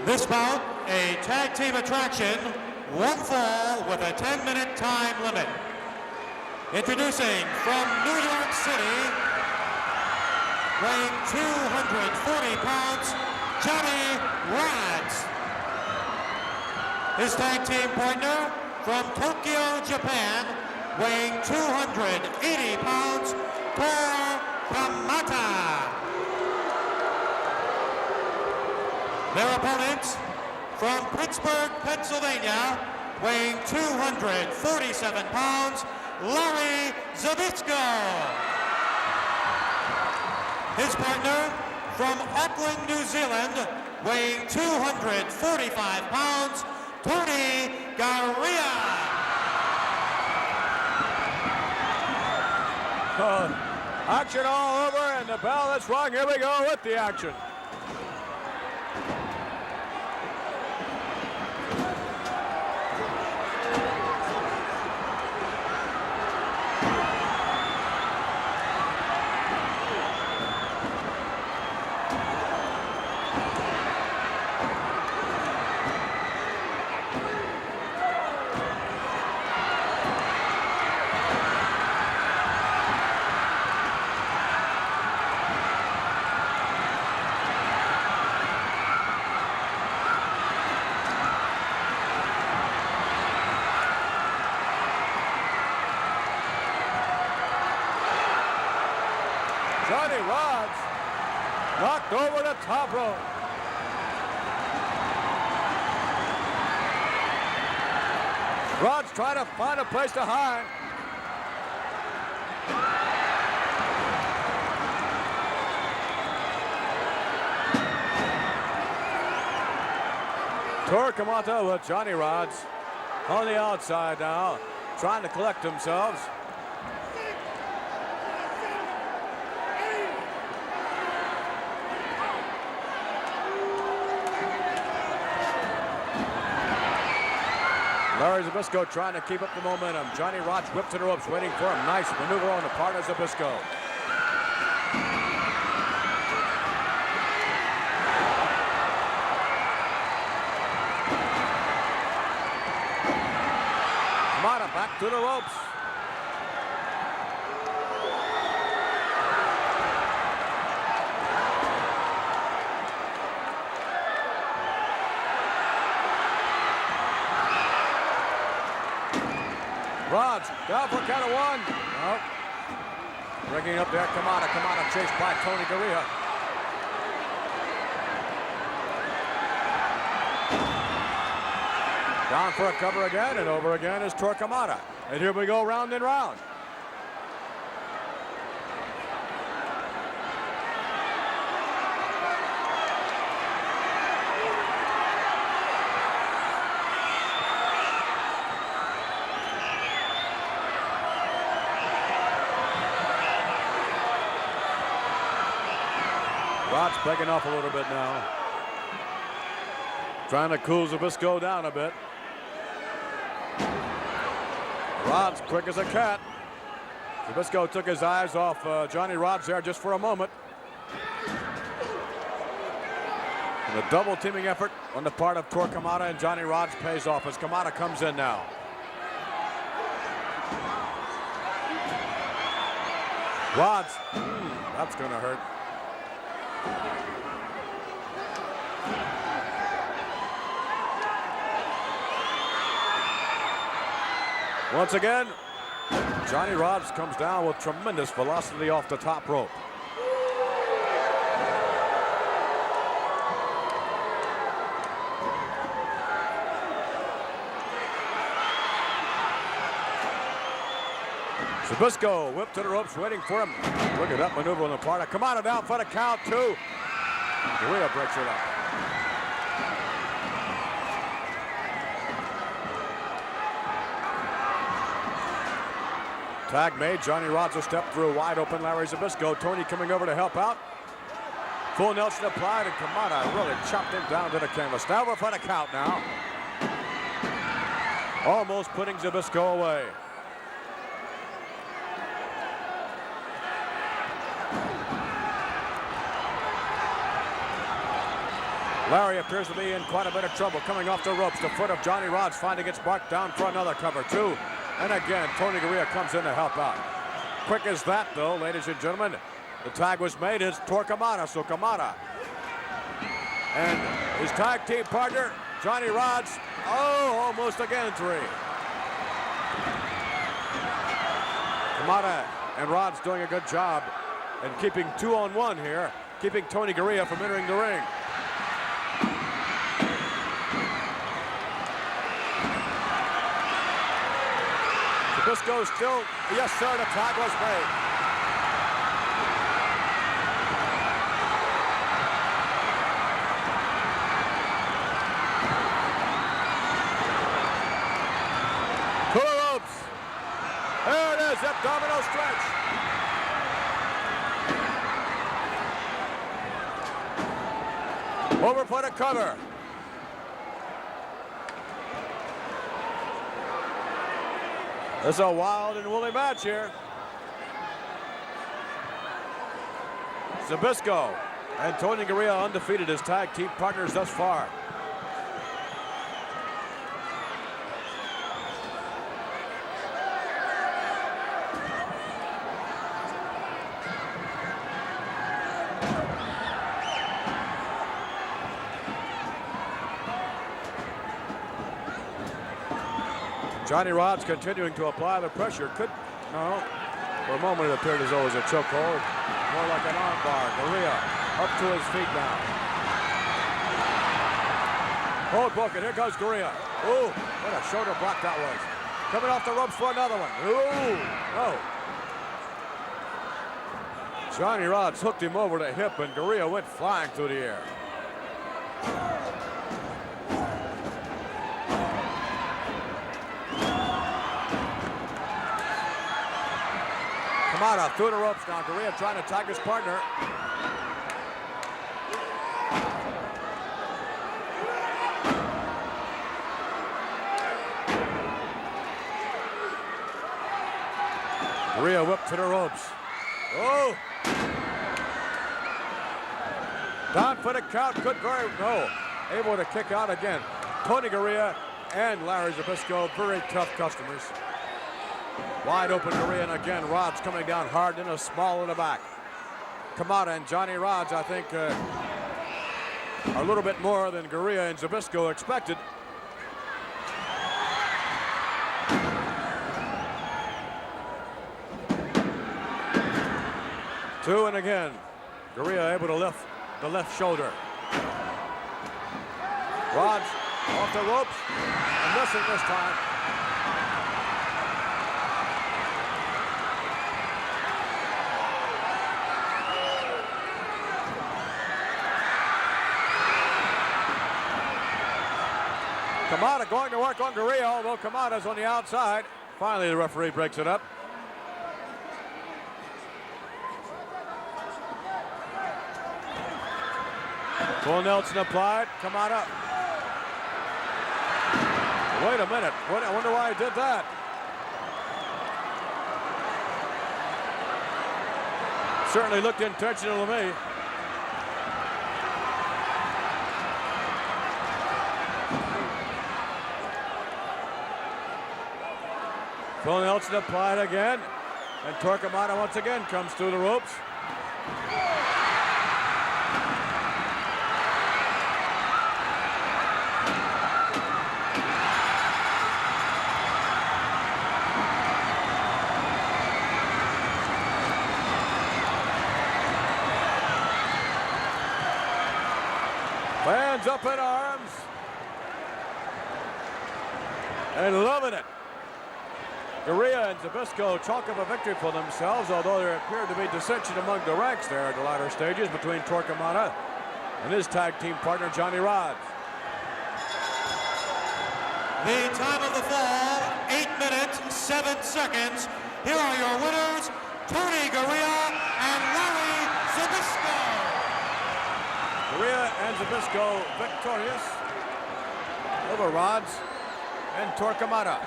This bout, a tag team attraction, one fall with a 10-minute time limit. Introducing from New York City, weighing 240 pounds, Johnny Rodz. His tag team partner from Tokyo, Japan, weighing 280 pounds, Tor Kamata. Their opponents from Pittsburgh, Pennsylvania, weighing 247 pounds, Zbyszko. His partner from Auckland, New Zealand, weighing 245 pounds, Garea. Action all over, and the bell is rung. Here we go with the action. Johnny Rodz knocked over the top rope. Rodz trying to find a place to hide. Tor Kamata with Johnny Rodz on the outside now, trying to collect themselves. Larry Zbyszko trying to keep up the momentum. Johnny Rodz whipped to the ropes, waiting for him. Nice maneuver on the part of Zbyszko. Kamata back to the ropes. Rodz down for count of one. Nope. Bringing up there, Kamata. Kamata chased by Tony Garea. Down for a cover again, and over again is Tor Kamata. And here we go round and round. Rodz backing off a little bit now. Trying to cool Zbyszko down a bit. Rodz quick as a cat. Zbyszko took his eyes off Johnny Rodz there just for a moment. And the double teaming effort on the part of Tor Kamata and Johnny Rodz pays off as Kamata comes in now. Rodz, that's gonna hurt. Once again, Johnny Rodz comes down with tremendous velocity off the top rope. Zbyszko whipped to the ropes, waiting for him. Look at that maneuver on the part of Kamata, down for the count, two. Garea breaks it up. Tag made. Johnny Rodz will step through. Wide open Larry Zbyszko. Tony coming over to help out. Full Nelson applied, and Kamata really chopped him down to the canvas. Now we're for the count now. Almost putting Zbyszko away. Larry appears to be in quite a bit of trouble coming off the ropes. The foot of Johnny Rodz finally gets marked down for another cover, too. And again, Tony Garea comes in to help out. Quick as that, though, ladies and gentlemen. The tag was made. It's Tor Kamata. So Kamata and his tag team partner, Johnny Rodz. Oh, almost again 3. Kamata and Rodz doing a good job and keeping 2-on-1 here, keeping Tony Garea from entering the ring. Zbyszko still, yes sir, the tag was made. To the ropes. There it is, abdominal stretch. Over for the cover. This is a wild and woolly match here. Zbyszko and Tony Garea undefeated as tag team partners thus far. Johnny Rodz continuing to apply the pressure. No. For a moment it appeared as though it was a chokehold. More like an arm bar. Garea up to his feet now. Hold book it. Here goes Garea. Ooh, what a shoulder block that was. Coming off the ropes for another one. Ooh, no. Johnny Rodz hooked him over the hip and Garea went flying through the air. Kamata through the ropes now. Garea trying to tag his partner. Garea whipped to the ropes. Oh! Down for the count. No. Able to kick out again. Tony Garea and Larry Zbyszko, very tough customers. Wide open Garea, and again, Rodz coming down hard in a small in the back. Kamata and Johnny Rodz, I think, a little bit more than Garea and Zbyszko expected. Two, and again, Garea able to lift the left shoulder. Rodz off the ropes, and missing this time. Kamata going to work on Garea, although Kamata's on the outside. Finally, the referee breaks it up. Full Nelson applied. Kamata. Wait a minute. I wonder why he did that. Certainly looked intentional to me. Full Nelson applied again, and Tor Kamata once again comes through the ropes. Fans up in arms and loving it. Garea and Zbyszko chalk up a victory for themselves, although there appeared to be dissension among the ranks there at the latter stages between Tor Kamata and his tag team partner, Johnny Rodz. The time of the fall, 8 minutes, 7 seconds. Here are your winners, Tony Garea and Larry Zbyszko. Garea and Zbyszko victorious over Rodz and Tor Kamata.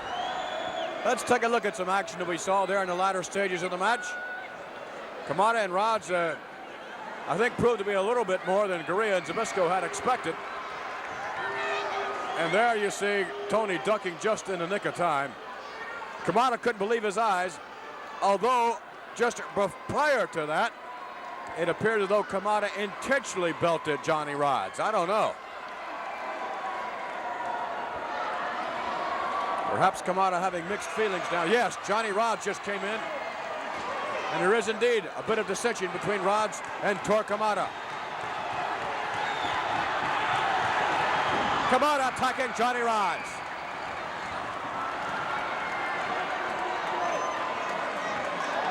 Let's take a look at some action that we saw there in the latter stages of the match. Kamata and Rodz, I think, proved to be a little bit more than Garea and Zbyszko had expected. And there you see Tony ducking just in the nick of time. Kamata couldn't believe his eyes, although just prior to that, it appeared as though Kamata intentionally belted Johnny Rodz. I don't know. Perhaps Kamata having mixed feelings now. Yes, Johnny Rodz just came in. And there is indeed a bit of dissension between Rodz and Tor Kamata. Kamata attacking Johnny Rodz.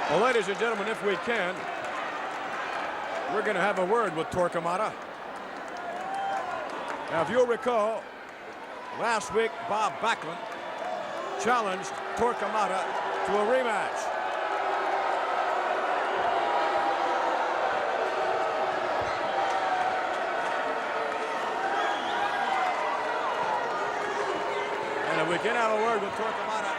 Well, ladies and gentlemen, if we can, we're going to have a word with Tor Kamata. Now, if you'll recall, last week, Bob Backlund challenged Tor Kamata to a rematch. And if we can have a word with Tor Kamata.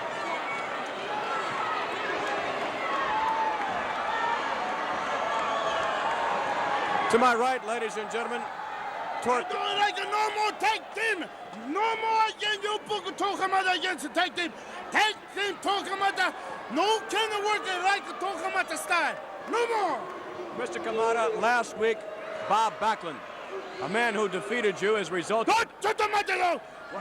To my right, ladies and gentlemen, Tor. Like a normal tag team. No more again, you book Tor Kamata against the tag team. Tag team Tor Kamata. No can work it like the Tor Kamata style. No more. Mr. Kamata, last week, Bob Backlund, a man who defeated you as a result. Don't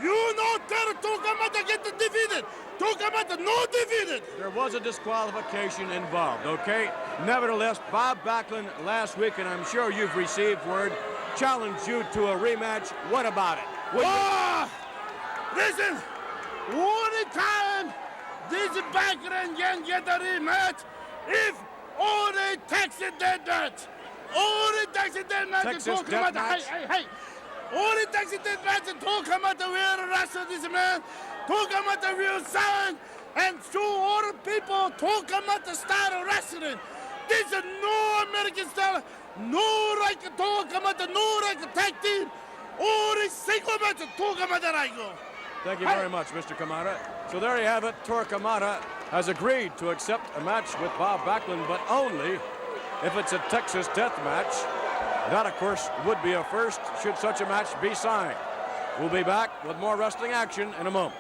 you know that Tor Kamata get defeated. Tor Kamata no defeated. There was a disqualification involved, okay? Nevertheless, Bob Backlund last week, and I'm sure you've received word, challenged you to a rematch. What about it? Listen, all the time this Backlund can get a rematch if all the Texas dead match. All the Texas dead match. Texas death match? Hey. All the Texas dead match and Tor Kamata will wrestle this man. Tor Kamata will sign and show all the people Tor Kamata style of wrestling. This is no American style. No like Tor Kamata, no like tag team. All the single match Tor Kamata right go. Thank you very much, Mr. Kamata. So there you have it. Tor Kamata has agreed to accept a match with Bob Backlund, but only if it's a Texas death match. That, of course, would be a first should such a match be signed. We'll be back with more wrestling action in a moment.